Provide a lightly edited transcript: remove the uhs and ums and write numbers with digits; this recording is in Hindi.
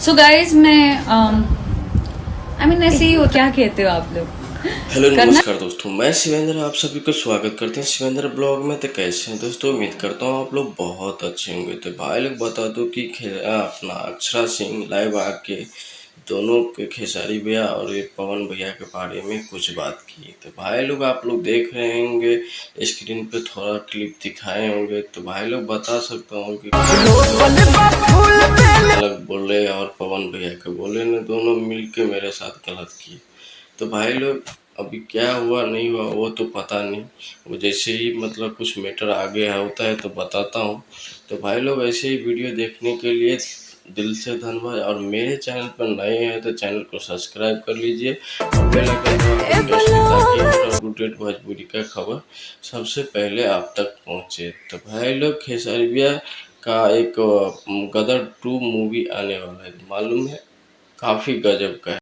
सो गाइज मैं आई मीन ऐसे ही हो, क्या कहते हो आप लोग? हेलो करना नमस्कार दोस्तों, मैं शिवेंद्र आप सभी का स्वागत करते हैं शिवेंद्र ब्लॉग में। तो कैसे हैं दोस्तों? उम्मीद करता हूँ आप लोग बहुत अच्छे होंगे। तो भाई लोग बता दो कि अपना अक्षरा सिंह लाइव आके दोनों के खेसारी भैया और ये पवन भैया के बारे में कुछ बात की। तो भाई लोग आप लोग देख रहे होंगे स्क्रीन पे थोड़ा क्लिप दिखाए होंगे, तो भाई लोग बता सकता हूँ कि अलग बोले और पवन भैया के बोले ने दोनों मिलके मेरे साथ गलत किए। तो भाई लोग अभी क्या हुआ नहीं हुआ वो तो पता नहीं, वो जैसे ही मतलब कुछ मैटर आगे होता है तो बताता हूँ। तो भाई लोग ऐसे ही वीडियो देखने के लिए दिल से धन्यवाद, और मेरे चैनल पर नए हैं तो चैनल को सब्सक्राइब कर लीजिए और बेल आइकन दबा के प्रेस कीजिए ताकि हर अपडेट भोजपुरी का खबर सबसे पहले आप तक पहुँचे। तो भाई लोग खेसारी भैया का एक गदर 2 मूवी आने वाला है, मालूम है? काफ़ी गजब का है।